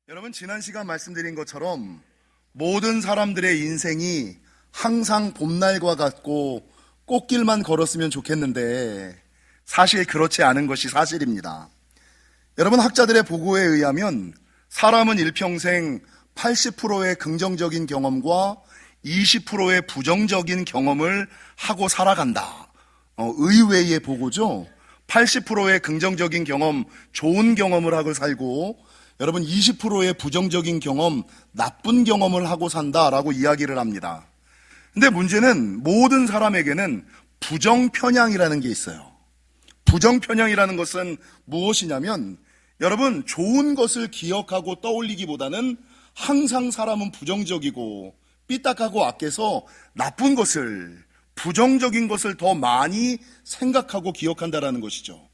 여러분, 지난 시간 말씀드린 것처럼 모든 사람들의 인생이 항상 봄날과 같고 꽃길만 걸었으면 좋겠는데 사실 그렇지 않은 것이 사실입니다. 여러분, 학자들의 보고에 의하면 사람은 일평생 80%의 긍정적인 경험과 20%의 부정적인 경험을 하고 살아간다. 의외의 보고죠. 80%의 긍정적인 경험, 좋은 경험을 하고 살고, 여러분 20%의 부정적인 경험, 나쁜 경험을 하고 산다라고 이야기를 합니다. 근데 문제는 모든 사람에게는 부정편향이라는 게 있어요. 부정편향이라는 것은 무엇이냐면, 여러분 좋은 것을 기억하고 떠올리기보다는 항상 사람은 부정적이고 삐딱하고 악해서 나쁜 것을, 부정적인 것을 더 많이 생각하고 기억한다라는 것이죠.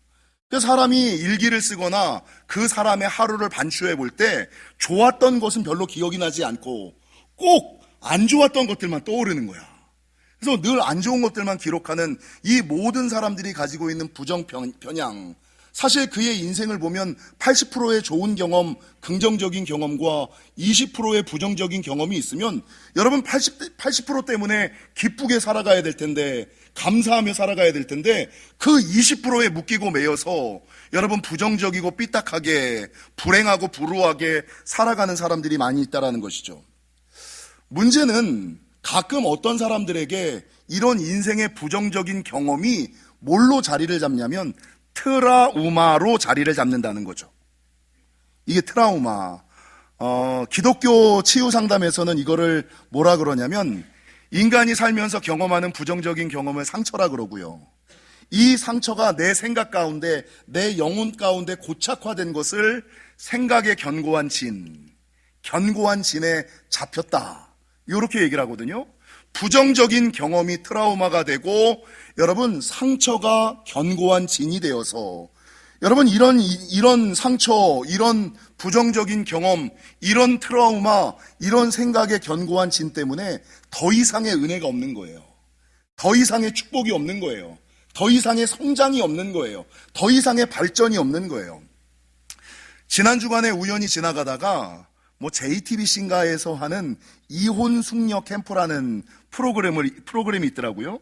그래서 사람이 일기를 쓰거나 그 사람의 하루를 반추해 볼 때 좋았던 것은 별로 기억이 나지 않고 꼭 안 좋았던 것들만 떠오르는 거야. 그래서 늘 안 좋은 것들만 기록하는 이 모든 사람들이 가지고 있는 부정편향, 사실 그의 인생을 보면 80%의 좋은 경험, 긍정적인 경험과 20%의 부정적인 경험이 있으면 여러분 80% 때문에 기쁘게 살아가야 될 텐데, 감사하며 살아가야 될 텐데 그 20%에 묶이고 매여서 여러분 부정적이고 삐딱하게 불행하고 불우하게 살아가는 사람들이 많이 있다는 것이죠. 문제는 가끔 어떤 사람들에게 이런 인생의 부정적인 경험이 뭘로 자리를 잡냐면 트라우마로 자리를 잡는다는 거죠. 이게 트라우마. 기독교 치유 상담에서는 이거를 뭐라 그러냐면 인간이 살면서 경험하는 부정적인 경험을 상처라 그러고요. 이 상처가 내 생각 가운데, 내 영혼 가운데 고착화된 것을 생각의 견고한 진에 잡혔다. 이렇게 얘기를 하거든요. 부정적인 경험이 트라우마가 되고 여러분 상처가 견고한 진이 되어서 여러분 이런 상처, 이런 부정적인 경험, 이런 트라우마, 이런 생각의 견고한 진 때문에 더 이상의 은혜가 없는 거예요. 더 이상의 축복이 없는 거예요. 더 이상의 성장이 없는 거예요. 더 이상의 발전이 없는 거예요. 지난 주간에 우연히 지나가다가 JTBC인가에서 하는 이혼 숙녀 캠프라는 프로그램이 있더라고요.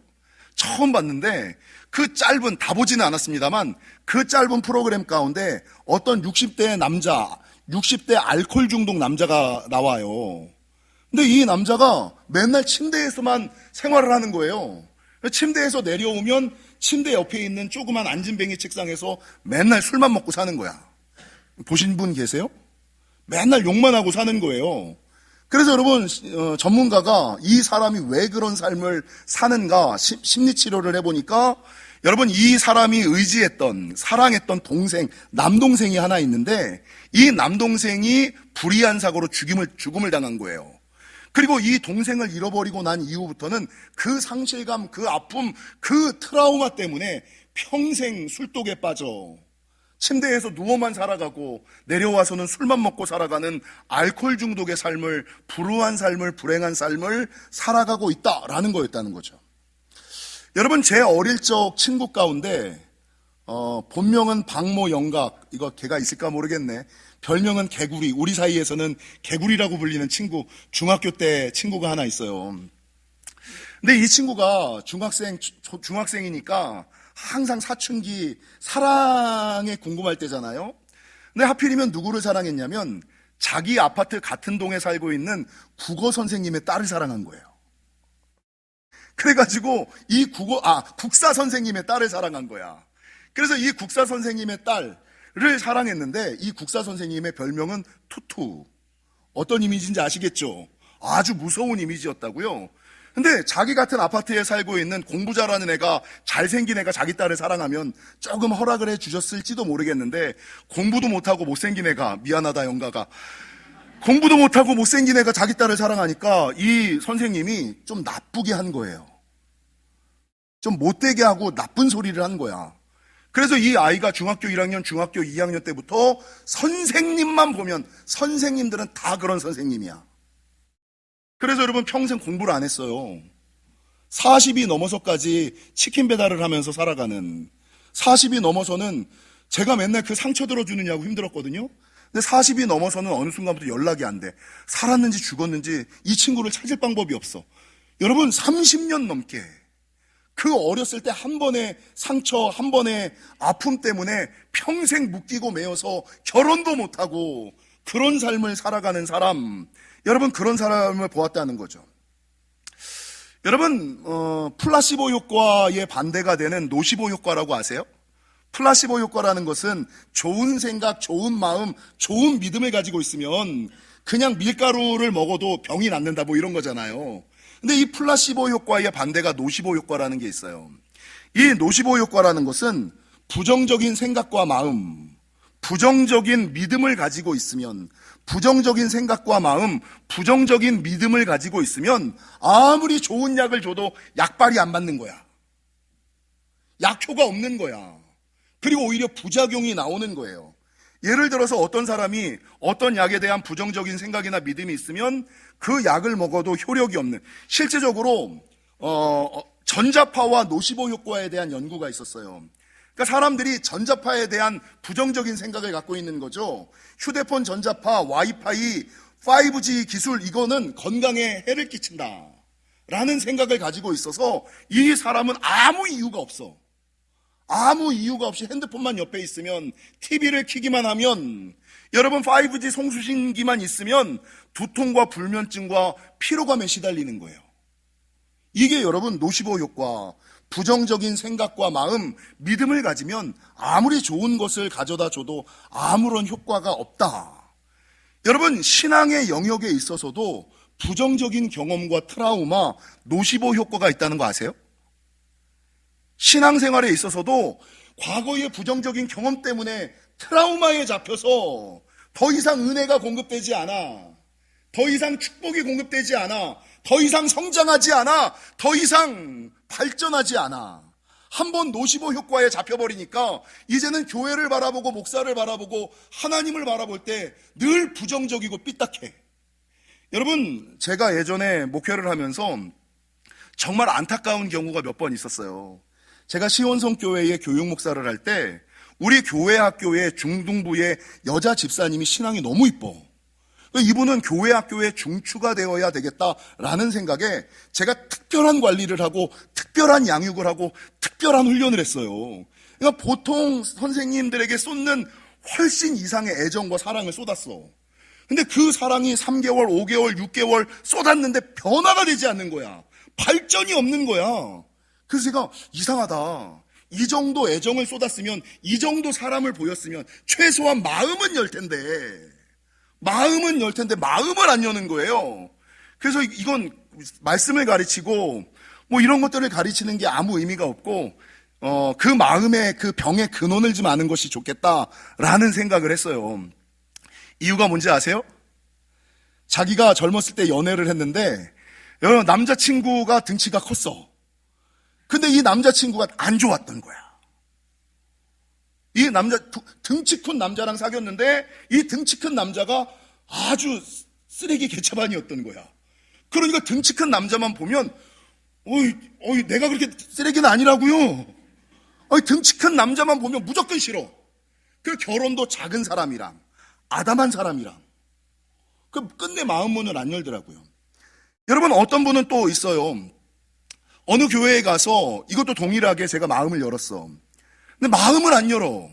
처음 봤는데 그 짧은, 다 보지는 않았습니다만 그 짧은 프로그램 가운데 어떤 60대 남자, 60대 알코올 중독 남자가 나와요. 근데 이 남자가 맨날 침대에서만 생활을 하는 거예요. 침대에서 내려오면 침대 옆에 있는 조그만 안진뱅이 책상에서 맨날 술만 먹고 사는 거야. 보신 분 계세요? 맨날 욕만 하고 사는 거예요. 그래서 여러분, 전문가가 이 사람이 왜 그런 삶을 사는가 심리치료를 해보니까 여러분, 이 사람이 의지했던, 사랑했던 남동생이 하나 있는데 이 남동생이 불의한 사고로 죽음을 당한 거예요. 그리고 이 동생을 잃어버리고 난 이후부터는 그 상실감, 그 아픔, 그 트라우마 때문에 평생 술독에 빠져 침대에서 누워만 살아가고 내려와서는 술만 먹고 살아가는 알코올 중독의 삶을, 불우한 삶을, 불행한 삶을 살아가고 있다라는 거였다는 거죠. 여러분, 제 어릴 적 친구 가운데 본명은 박모 영각, 이거 걔가 있을까 모르겠네. 별명은 개구리, 우리 사이에서는 개구리라고 불리는 친구, 중학교 때 친구가 하나 있어요. 근데 이 친구가 중학생이니까 항상 사춘기, 사랑에 궁금할 때잖아요. 근데 하필이면 누구를 사랑했냐면 자기 아파트 같은 동에 살고 있는 국어 선생님의 딸을 사랑한 거예요. 그래가지고 국사 선생님의 딸을 사랑한 거야. 그래서 이 국사 선생님의 딸을 사랑했는데 이 국사 선생님의 별명은 투투. 어떤 이미지인지 아시겠죠? 아주 무서운 이미지였다고요. 근데 자기 같은 아파트에 살고 있는 공부 잘하는 애가, 잘생긴 애가 자기 딸을 사랑하면 조금 허락을 해 주셨을지도 모르겠는데, 공부도 못하고 못생긴 애가, 미안하다 영가가, 공부도 못하고 못생긴 애가 자기 딸을 사랑하니까 이 선생님이 좀 나쁘게 한 거예요. 좀 못되게 하고 나쁜 소리를 한 거야. 그래서 이 아이가 중학교 1학년, 중학교 2학년 때부터 선생님만 보면, 선생님들은 다 그런 선생님이야. 그래서 여러분 평생 공부를 안 했어요. 40이 넘어서까지 치킨 배달을 하면서 살아가는, 40이 넘어서는 제가 맨날 그 상처 들어주느냐고 힘들었거든요. 근데 40이 넘어서는 어느 순간부터 연락이 안 돼. 살았는지 죽었는지 이 친구를 찾을 방법이 없어. 여러분 30년 넘게 그 어렸을 때 한 번의 상처, 한 번의 아픔 때문에 평생 묶이고 매여서 결혼도 못하고 그런 삶을 살아가는 사람, 여러분 그런 사람을 보았다는 거죠. 여러분 플라시보 효과의 반대가 되는 노시보 효과라고 아세요? 플라시보 효과라는 것은 좋은 생각, 좋은 마음, 좋은 믿음을 가지고 있으면 그냥 밀가루를 먹어도 병이 낫는다 뭐 이런 거잖아요. 근데 이 플라시보 효과의 반대가 노시보 효과라는 게 있어요. 이 노시보 효과라는 것은 부정적인 생각과 마음, 부정적인 믿음을 가지고 있으면, 부정적인 생각과 마음, 부정적인 믿음을 가지고 있으면 아무리 좋은 약을 줘도 약발이 안 맞는 거야. 약효가 없는 거야. 그리고 오히려 부작용이 나오는 거예요. 예를 들어서 어떤 사람이 어떤 약에 대한 부정적인 생각이나 믿음이 있으면 그 약을 먹어도 효력이 없는, 실제적으로 전자파와 노시보 효과에 대한 연구가 있었어요. 그러니까 사람들이 전자파에 대한 부정적인 생각을 갖고 있는 거죠. 휴대폰 전자파, 와이파이, 5G 기술, 이거는 건강에 해를 끼친다 라는 생각을 가지고 있어서 이 사람은 아무 이유가 없어. 아무 이유가 없이 핸드폰만 옆에 있으면, TV를 켜기만 하면, 여러분 5G 송수신기만 있으면 두통과 불면증과 피로감에 시달리는 거예요. 이게 여러분 노시보 효과, 부정적인 생각과 마음, 믿음을 가지면 아무리 좋은 것을 가져다 줘도 아무런 효과가 없다. 여러분 신앙의 영역에 있어서도 부정적인 경험과 트라우마, 노시보 효과가 있다는 거 아세요? 신앙생활에 있어서도 과거의 부정적인 경험 때문에 트라우마에 잡혀서 더 이상 은혜가 공급되지 않아, 더 이상 축복이 공급되지 않아, 더 이상 성장하지 않아, 더 이상 발전하지 않아. 한번 노시보 효과에 잡혀버리니까 이제는 교회를 바라보고 목사를 바라보고 하나님을 바라볼 때 늘 부정적이고 삐딱해. 여러분 제가 예전에 목회를 하면서 정말 안타까운 경우가 몇 번 있었어요. 제가 시원성교회의 교육목사를 할 때 우리 교회 학교의 중등부의 여자 집사님이 신앙이 너무 이뻐. 이분은 교회 학교의 중추가 되어야 되겠다라는 생각에 제가 특별한 관리를 하고 특별한 양육을 하고 특별한 훈련을 했어요. 그러니까 보통 선생님들에게 쏟는 훨씬 이상의 애정과 사랑을 쏟았어. 근데 그 사랑이 3개월, 5개월, 6개월 쏟았는데 변화가 되지 않는 거야. 발전이 없는 거야. 그래서 제가 이상하다. 이 정도 애정을 쏟았으면, 이 정도 사람을 보였으면 최소한 마음은 열 텐데, 마음은 열 텐데 마음을 안 여는 거예요. 그래서 이건 말씀을 가르치고 뭐 이런 것들을 가르치는 게 아무 의미가 없고 그 마음의 그 병의 근원을 좀 아는 것이 좋겠다라는 생각을 했어요. 이유가 뭔지 아세요? 자기가 젊었을 때 연애를 했는데 남자친구가 등치가 컸어. 근데 이 남자친구가 안 좋았던 거야. 이 등치 큰 남자랑 사귀었는데 이 등치 큰 남자가 아주 쓰레기 개차반이었던 거야. 그러니까 등치 큰 남자만 보면 내가 그렇게 쓰레기는 아니라고요. 등치 큰 남자만 보면 무조건 싫어. 그 결혼도 작은 사람이랑 아담한 사람이랑 그 끝내 마음 문을 안 열더라고요. 여러분 어떤 분은 또 있어요. 어느 교회에 가서 이것도 동일하게 제가 마음을 열었어. 근데 마음을 안 열어.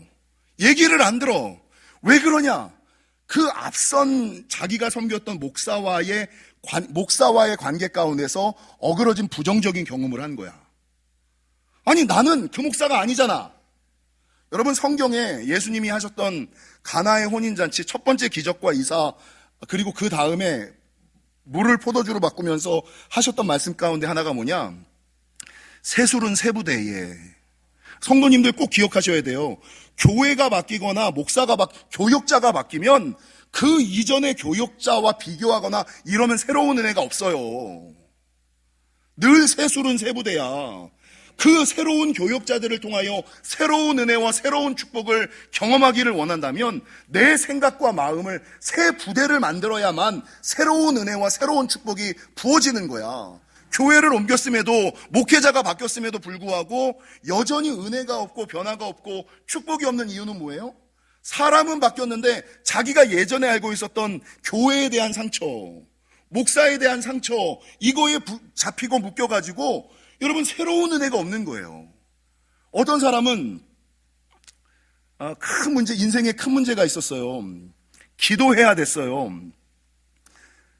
얘기를 안 들어. 왜 그러냐? 그 앞선 자기가 섬겼던 목사와의 관계 가운데서 어그러진 부정적인 경험을 한 거야. 아니 나는 그 목사가 아니잖아. 여러분 성경에 예수님이 하셨던 가나의 혼인잔치 첫 번째 기적과 이사, 그리고 그 다음에 물을 포도주로 바꾸면서 하셨던 말씀 가운데 하나가 뭐냐? 세술은 세부대에. 성도님들 꼭 기억하셔야 돼요. 교회가 바뀌거나 교역자가 바뀌면 그 이전의 교역자와 비교하거나 이러면 새로운 은혜가 없어요. 늘 세술은 세부대야. 그 새로운 교역자들을 통하여 새로운 은혜와 새로운 축복을 경험하기를 원한다면 내 생각과 마음을 새 부대를 만들어야만 새로운 은혜와 새로운 축복이 부어지는 거야. 교회를 옮겼음에도, 목회자가 바뀌었음에도 불구하고 여전히 은혜가 없고 변화가 없고 축복이 없는 이유는 뭐예요? 사람은 바뀌었는데 자기가 예전에 알고 있었던 교회에 대한 상처, 목사에 대한 상처, 이거에 잡히고 묶여가지고 여러분 새로운 은혜가 없는 거예요. 어떤 사람은 큰 문제, 인생에 큰 문제가 있었어요. 기도해야 됐어요.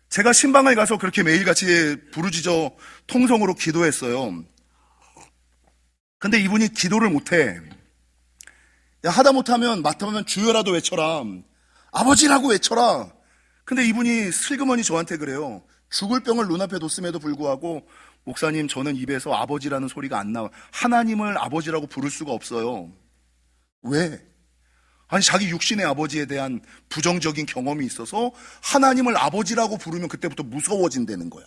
제가 신방을 가서 그렇게 매일같이 부르짖어 통성으로 기도했어요. 근데 이분이 기도를 못해. 야, 하다 못하면 맡아보면 주여라도 외쳐라. 아버지라고 외쳐라. 근데 이분이 슬그머니 저한테 그래요. 죽을 병을 눈앞에 뒀음에도 불구하고 목사님, 저는 입에서 아버지라는 소리가 안 나와요. 하나님을 아버지라고 부를 수가 없어요. 왜? 아니, 자기 육신의 아버지에 대한 부정적인 경험이 있어서 하나님을 아버지라고 부르면 그때부터 무서워진다는 거야.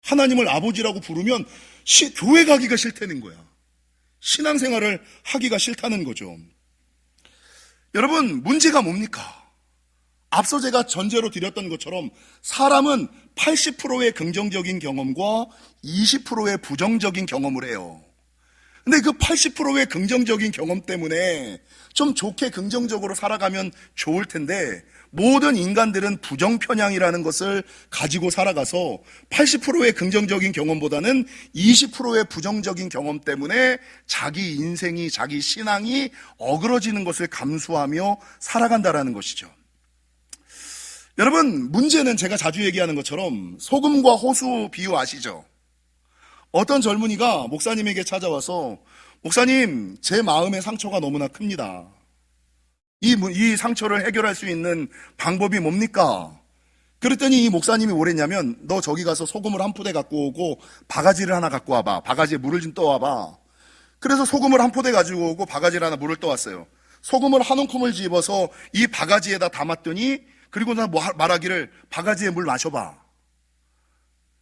하나님을 아버지라고 부르면 교회 가기가 싫다는 거야. 신앙생활을 하기가 싫다는 거죠. 여러분, 문제가 뭡니까? 앞서 제가 전제로 드렸던 것처럼 사람은 80%의 긍정적인 경험과 20%의 부정적인 경험을 해요. 근데 그 80%의 긍정적인 경험 때문에 좀 좋게 긍정적으로 살아가면 좋을 텐데 모든 인간들은 부정편향이라는 것을 가지고 살아가서 80%의 긍정적인 경험보다는 20%의 부정적인 경험 때문에 자기 인생이, 자기 신앙이 어그러지는 것을 감수하며 살아간다라는 것이죠. 여러분, 문제는 제가 자주 얘기하는 것처럼 소금과 호수 비유 아시죠? 어떤 젊은이가 목사님에게 찾아와서 목사님, 제 마음의 상처가 너무나 큽니다. 이 상처를 해결할 수 있는 방법이 뭡니까? 그랬더니 이 목사님이 뭐랬냐면 너 저기 가서 소금을 한 포대 갖고 오고 바가지를 하나 갖고 와봐. 바가지에 물을 좀 떠와봐. 그래서 소금을 한 포대 가지고 오고 바가지를 하나 물을 떠왔어요. 소금을 한 움큼을 집어서 이 바가지에다 담았더니 그리고 나 말하기를 바가지에 물 마셔봐.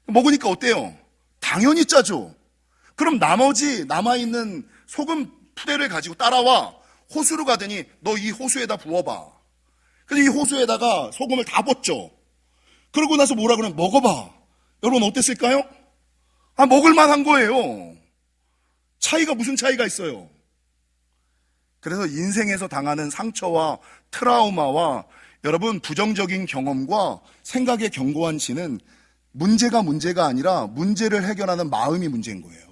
먹으니까 어때요? 당연히 짜죠. 그럼 나머지 남아있는 소금 푸대를 가지고 따라와. 호수로 가더니 너 이 호수에다 부어봐. 그래서 이 호수에다가 소금을 다 붓죠. 그러고 나서 뭐라 그러면 먹어봐. 여러분 어땠을까요? 먹을만한 거예요. 차이가 무슨 차이가 있어요? 그래서 인생에서 당하는 상처와 트라우마와 여러분 부정적인 경험과 생각의 견고한 지는 문제가 아니라 문제를 해결하는 마음이 문제인 거예요.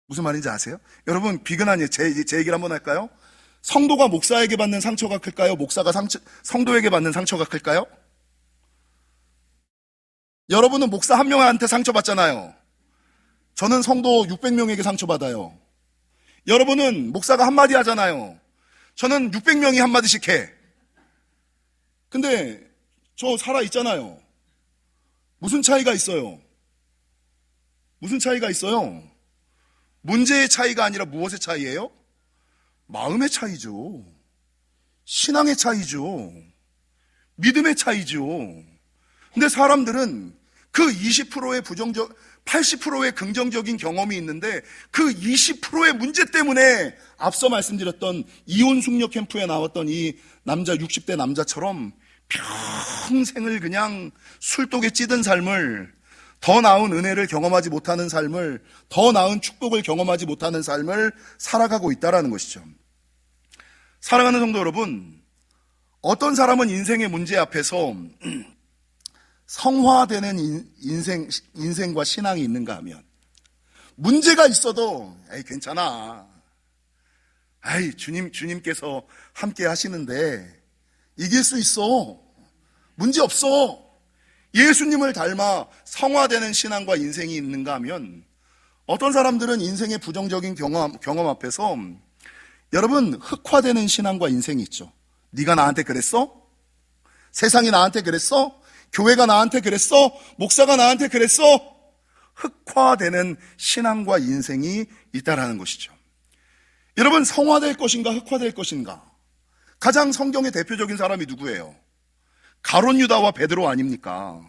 무슨 말인지 아세요? 여러분, 비근한 제 얘기를 한번 할까요? 성도가 목사에게 받는 상처가 클까요? 목사가 성도에게 받는 상처가 클까요? 여러분은 목사 한 명한테 상처받잖아요. 저는 성도 600명에게 상처받아요. 여러분은 목사가 한마디 하잖아요. 저는 600명이 한마디씩 해. 근데 저 살아있잖아요. 무슨 차이가 있어요? 무슨 차이가 있어요? 문제의 차이가 아니라 무엇의 차이예요? 마음의 차이죠. 신앙의 차이죠. 믿음의 차이죠. 근데 사람들은 그 20%의 80%의 긍정적인 경험이 있는데 그 20%의 문제 때문에 앞서 말씀드렸던 이혼 숙녀 캠프에 나왔던 이 남자 60대 남자처럼 평생을 그냥 술독에 찌든 삶을, 더 나은 은혜를 경험하지 못하는 삶을, 더 나은 축복을 경험하지 못하는 삶을 살아가고 있다는 것이죠. 사랑하는 성도 여러분, 어떤 사람은 인생의 문제 앞에서 성화되는 인생과 신앙이 있는가 하면 문제가 있어도 괜찮아. 주님께서 함께 하시는데 이길 수 있어. 문제 없어. 예수님을 닮아 성화되는 신앙과 인생이 있는가 하면 어떤 사람들은 인생의 부정적인 경험 앞에서 여러분 흑화되는 신앙과 인생이 있죠. 네가 나한테 그랬어? 세상이 나한테 그랬어? 교회가 나한테 그랬어? 목사가 나한테 그랬어? 흑화되는 신앙과 인생이 있다라는 것이죠. 여러분, 성화될 것인가 흑화될 것인가? 가장 성경의 대표적인 사람이 누구예요? 가룟 유다와 베드로 아닙니까?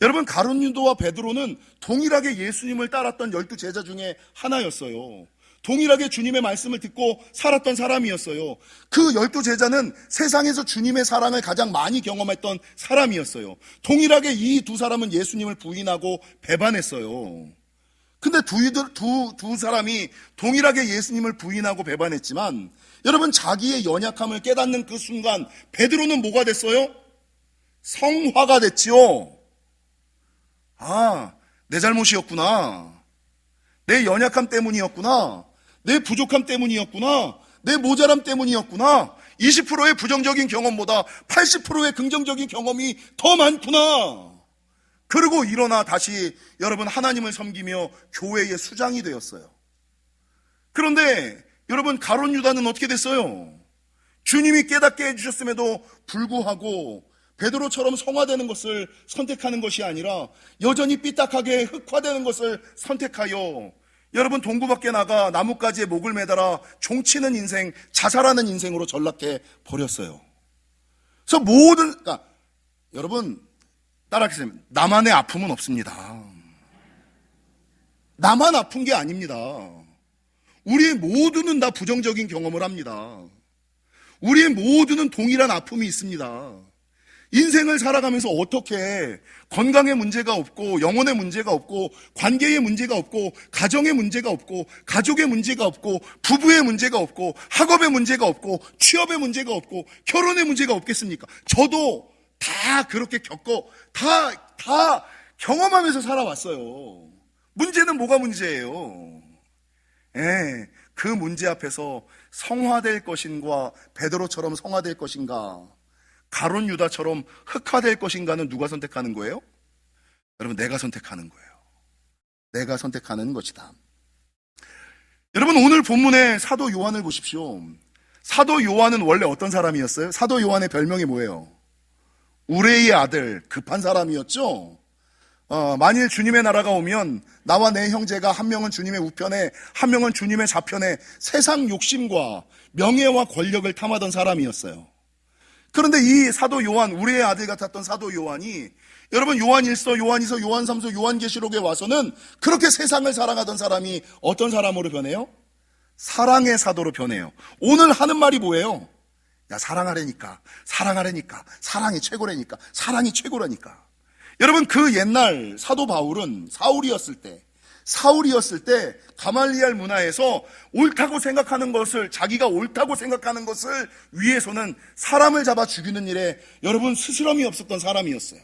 여러분, 가룟 유다와 베드로는 동일하게 예수님을 따랐던 12제자 중에 하나였어요. 동일하게 주님의 말씀을 듣고 살았던 사람이었어요. 그 12제자는 세상에서 주님의 사랑을 가장 많이 경험했던 사람이었어요. 동일하게 이 두 사람은 예수님을 부인하고 배반했어요. 근데 두 사람이 동일하게 예수님을 부인하고 배반했지만 여러분 자기의 연약함을 깨닫는 그 순간 베드로는 뭐가 됐어요? 성화가 됐지요. 아, 내 잘못이었구나. 내 연약함 때문이었구나. 내 부족함 때문이었구나. 내 모자람 때문이었구나. 20%의 부정적인 경험보다 80%의 긍정적인 경험이 더 많구나. 그리고 일어나 다시 여러분 하나님을 섬기며 교회의 수장이 되었어요. 그런데 여러분 가룟 유다는 어떻게 됐어요? 주님이 깨닫게 해주셨음에도 불구하고 베드로처럼 성화되는 것을 선택하는 것이 아니라 여전히 삐딱하게 흑화되는 것을 선택하여 여러분 동구 밖에 나가 나뭇가지에 목을 매달아 종치는 인생, 자살하는 인생으로 전락해 버렸어요. 그래서 그러니까 여러분 따라하겠습니다. 나만의 아픔은 없습니다. 나만 아픈 게 아닙니다. 우리 모두는 다 부정적인 경험을 합니다. 우리 모두는 동일한 아픔이 있습니다. 인생을 살아가면서 어떻게 건강에 문제가 없고 영혼에 문제가 없고 관계에 문제가 없고 가정에 문제가 없고 가족에 문제가 없고 부부에 문제가 없고 학업에 문제가 없고 취업에 문제가 없고 결혼에 문제가 없겠습니까? 저도 다 그렇게 다 경험하면서 살아왔어요. 문제는 뭐가 문제예요? 그 문제 앞에서 성화될 것인가 베드로처럼 성화될 것인가 가룟 유다처럼 흑화될 것인가는 누가 선택하는 거예요? 여러분 내가 선택하는 거예요. 내가 선택하는 것이다. 여러분 오늘 본문의 사도 요한을 보십시오. 사도 요한은 원래 어떤 사람이었어요? 사도 요한의 별명이 뭐예요? 우레의 아들, 급한 사람이었죠. 만일 주님의 나라가 오면 나와 내 형제가 한 명은 주님의 우편에 한 명은 주님의 좌편에 세상 욕심과 명예와 권력을 탐하던 사람이었어요. 그런데 이 사도 요한, 우리의 아들 같았던 사도 요한이 여러분 요한 1서, 요한 2서, 요한 3서, 요한 계시록에 와서는 그렇게 세상을 사랑하던 사람이 어떤 사람으로 변해요? 사랑의 사도로 변해요. 오늘 하는 말이 뭐예요? 야 사랑하라니까, 사랑이 최고라니까, 사랑이 최고라니까. 여러분 그 옛날 사도 바울은 사울이었을 때 가말리알 문화에서 옳다고 생각하는 것을 자기가 옳다고 생각하는 것을 위해서는 사람을 잡아 죽이는 일에 여러분 스스럼이 없었던 사람이었어요.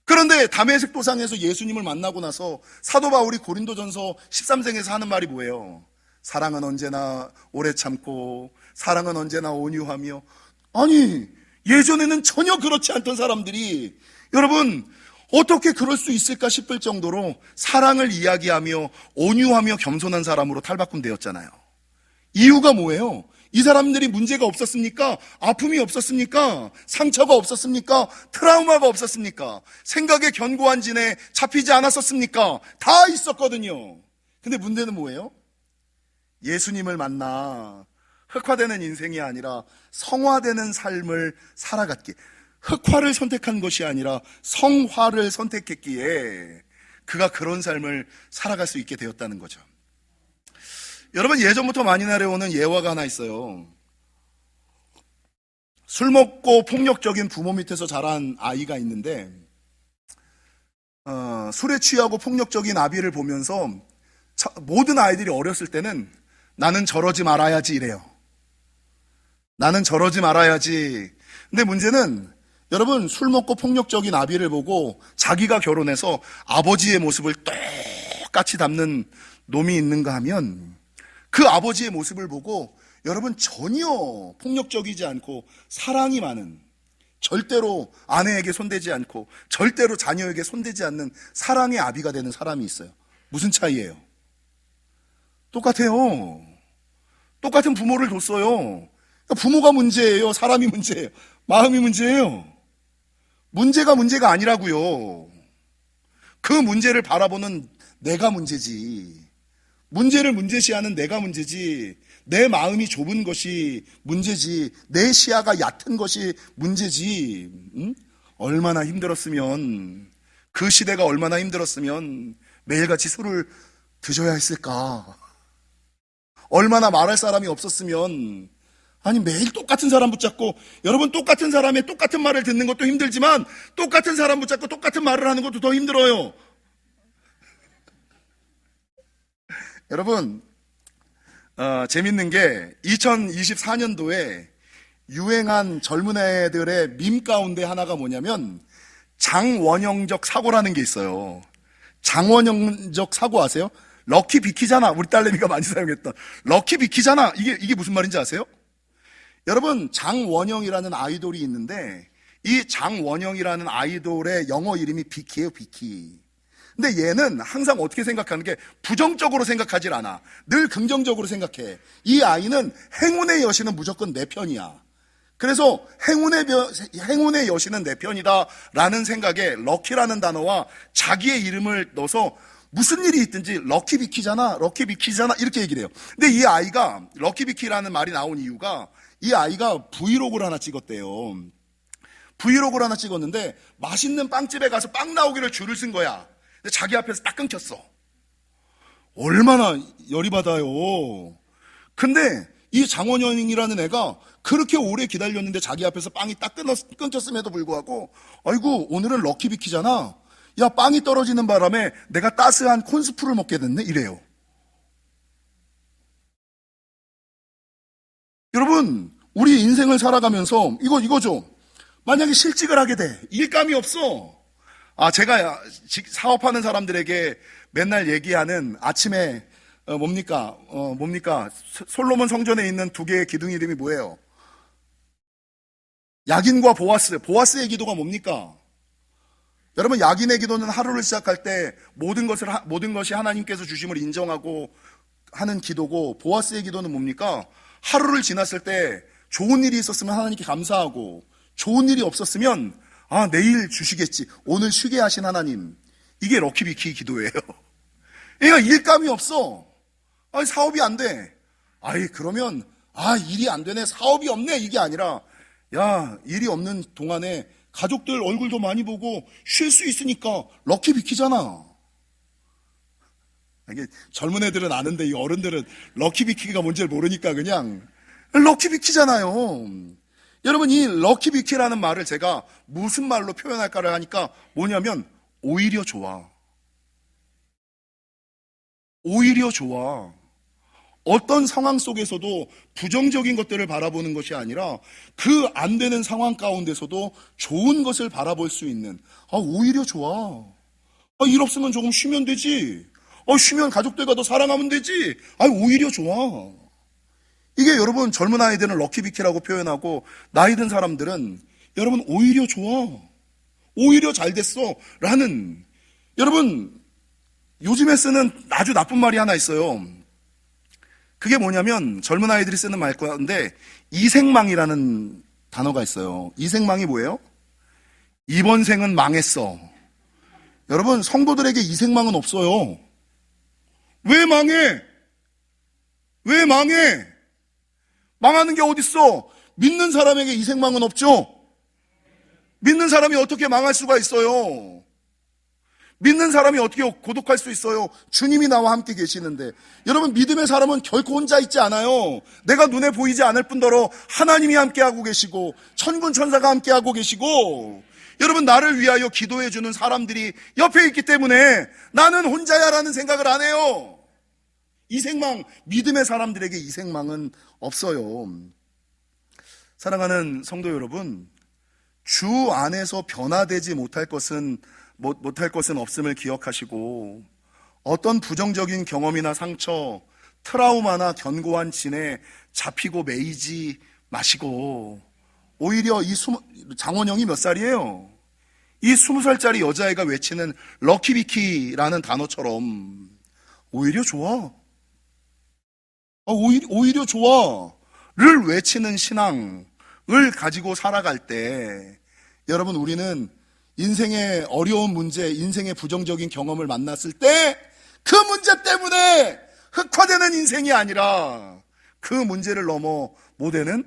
그런데 다메섹 도상에서 예수님을 만나고 나서 사도 바울이 고린도전서 13장에서 하는 말이 뭐예요? 사랑은 언제나 오래 참고 사랑은 언제나 온유하며. 아니 예전에는 전혀 그렇지 않던 사람들이 여러분 어떻게 그럴 수 있을까 싶을 정도로 사랑을 이야기하며 온유하며 겸손한 사람으로 탈바꿈되었잖아요. 이유가 뭐예요? 이 사람들이 문제가 없었습니까? 아픔이 없었습니까? 상처가 없었습니까? 트라우마가 없었습니까? 생각에 견고한 진에 잡히지 않았었습니까? 다 있었거든요. 근데 문제는 뭐예요? 예수님을 만나 흑화되는 인생이 아니라 성화되는 삶을 살아갔기에, 흑화를 선택한 것이 아니라 성화를 선택했기에 그가 그런 삶을 살아갈 수 있게 되었다는 거죠. 여러분 예전부터 많이 내려오는 예화가 하나 있어요. 술 먹고 폭력적인 부모 밑에서 자란 아이가 있는데 술에 취하고 폭력적인 아비를 보면서 모든 아이들이 어렸을 때는 나는 저러지 말아야지 이래요. 나는 저러지 말아야지. 근데 문제는 여러분 술 먹고 폭력적인 아비를 보고 자기가 결혼해서 아버지의 모습을 똑같이 담는 놈이 있는가 하면 그 아버지의 모습을 보고 여러분 전혀 폭력적이지 않고 사랑이 많은, 절대로 아내에게 손대지 않고 절대로 자녀에게 손대지 않는 사랑의 아비가 되는 사람이 있어요. 무슨 차이예요? 똑같아요. 똑같은 부모를 뒀어요. 그러니까 부모가 문제예요? 사람이 문제예요? 마음이 문제예요? 문제가 아니라고요. 그 문제를 바라보는 내가 문제지. 문제를 문제시하는 내가 문제지. 내 마음이 좁은 것이 문제지. 내 시야가 얕은 것이 문제지. 얼마나 힘들었으면, 그 시대가 얼마나 힘들었으면 매일같이 술을 드셔야 했을까. 얼마나 말할 사람이 없었으면, 아니 매일 똑같은 사람 붙잡고, 여러분 똑같은 사람의 똑같은 말을 듣는 것도 힘들지만 똑같은 사람 붙잡고 똑같은 말을 하는 것도 더 힘들어요. 여러분, 재밌는 게 2024년도에 유행한 젊은 애들의 밈 가운데 하나가 뭐냐면 장원영적 사고라는 게 있어요. 장원영적 사고 아세요? 럭키 비키잖아. 우리 딸내미가 많이 사용했던 럭키 비키잖아. 이게 무슨 말인지 아세요? 여러분, 장원영이라는 아이돌이 있는데 이 장원영이라는 아이돌의 영어 이름이 비키예요, 비키. 근데 얘는 항상 어떻게 생각하는 게 부정적으로 생각하질 않아. 늘 긍정적으로 생각해. 이 아이는 행운의 여신은 무조건 내 편이야. 그래서 행운의 여신은 내 편이다 라는 생각에 럭키라는 단어와 자기의 이름을 넣어서 무슨 일이 있든지 럭키 비키잖아, 럭키 비키잖아 이렇게 얘기를 해요. 근데 이 아이가 럭키 비키라는 말이 나온 이유가 이 아이가 브이로그를 하나 찍었대요. 브이로그를 하나 찍었는데 맛있는 빵집에 가서 빵 나오기를 줄을 쓴 거야. 근데 자기 앞에서 딱 끊겼어. 얼마나 열이 받아요. 근데 이 장원영이라는 애가 그렇게 오래 기다렸는데 자기 앞에서 빵이 딱 끊겼음에도 불구하고 아이고 오늘은 럭키 비키잖아. 야, 빵이 떨어지는 바람에 내가 따스한 콘스프를 먹게 됐네 이래요. 여러분, 우리 인생을 살아가면서 이거죠. 만약에 실직을 하게 돼. 일감이 없어. 제가 사업하는 사람들에게 맨날 얘기하는 아침에 뭡니까? 솔로몬 성전에 있는 두 개의 기둥 이름이 뭐예요? 야긴과 보아스. 보아스의 기도가 뭡니까? 여러분, 야긴의 기도는 하루를 시작할 때 모든 것이 하나님께서 주심을 인정하고 하는 기도고, 보아스의 기도는 뭡니까? 하루를 지났을 때 좋은 일이 있었으면 하나님께 감사하고, 좋은 일이 없었으면 내일 주시겠지. 오늘 쉬게 하신 하나님. 이게 럭키비키 기도예요. 얘가 일감이 없어. 사업이 안 돼. 그러면 일이 안 되네. 사업이 없네. 이게 아니라 야, 일이 없는 동안에 가족들 얼굴도 많이 보고 쉴 수 있으니까 럭키비키잖아. 이게 젊은 애들은 아는데 이 어른들은 럭키비키가 뭔지를 모르니까 그냥 럭키비키잖아요. 여러분, 이 럭키비키라는 말을 제가 무슨 말로 표현할까를 하니까 뭐냐면 오히려 좋아. 오히려 좋아. 어떤 상황 속에서도 부정적인 것들을 바라보는 것이 아니라 그 안 되는 상황 가운데서도 좋은 것을 바라볼 수 있는, 오히려 좋아. 일 없으면 조금 쉬면 되지. 쉬면 가족들과 더 사랑하면 되지. 오히려 좋아. 이게 여러분, 젊은 아이들은 럭키비키라고 표현하고 나이 든 사람들은 여러분 오히려 좋아. 오히려 잘 됐어. 라는, 여러분 요즘에 쓰는 아주 나쁜 말이 하나 있어요. 그게 뭐냐면 젊은 아이들이 쓰는 말 가운데 이생망이라는 단어가 있어요. 이생망이 뭐예요? 이번 생은 망했어. 여러분, 성도들에게 이생망은 없어요. 왜 망해? 왜 망해? 망하는 게 어딨어? 믿는 사람에게 이생망은 없죠? 믿는 사람이 어떻게 망할 수가 있어요? 믿는 사람이 어떻게 고독할 수 있어요? 주님이 나와 함께 계시는데. 여러분, 믿음의 사람은 결코 혼자 있지 않아요. 내가 눈에 보이지 않을 뿐더러 하나님이 함께하고 계시고 천군 천사가 함께하고 계시고, 여러분, 나를 위하여 기도해 주는 사람들이 옆에 있기 때문에 나는 혼자야라는 생각을 안 해요. 이생망, 믿음의 사람들에게 이생망은 없어요. 사랑하는 성도 여러분, 주 안에서 변화되지 못할 것은 없음을 기억하시고, 어떤 부정적인 경험이나 상처, 트라우마나 견고한 진에 잡히고 매이지 마시고, 오히려 장원영이 몇 살이에요? 이 20살짜리 여자애가 외치는 럭키비키라는 단어처럼 오히려 좋아. 오히려 좋아를 외치는 신앙을 가지고 살아갈 때, 여러분, 우리는 인생의 어려운 문제, 인생의 부정적인 경험을 만났을 때 그 문제 때문에 흑화되는 인생이 아니라 그 문제를 넘어 뭐 되는?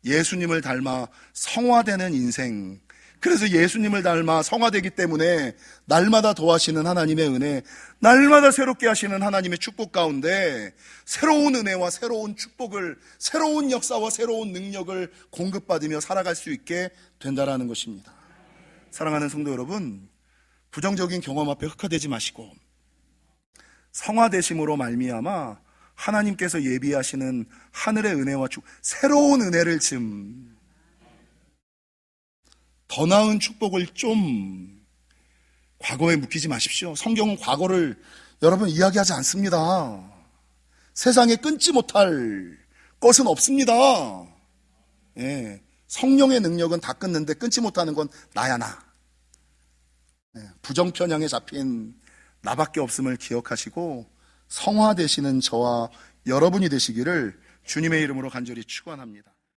예수님을 닮아 성화되는 인생. 그래서 예수님을 닮아 성화되기 때문에 날마다 더하시는 하나님의 은혜, 날마다 새롭게 하시는 하나님의 축복 가운데 새로운 은혜와 새로운 축복을, 새로운 역사와 새로운 능력을 공급받으며 살아갈 수 있게 된다라는 것입니다. 사랑하는 성도 여러분, 부정적인 경험 앞에 흑화되지 마시고 성화되심으로 말미암아 하나님께서 예비하시는 하늘의 은혜와 새로운 은혜를 더 나은 축복을 좀 과거에 묵히지 마십시오. 성경은 과거를 여러분 이야기하지 않습니다. 세상에 끊지 못할 것은 없습니다. 예, 성령의 능력은 다 끊는데 끊지 못하는 건 나야 나. 부정편향에 잡힌 나밖에 없음을 기억하시고 성화되시는 저와 여러분이 되시기를 주님의 이름으로 간절히 축원합니다.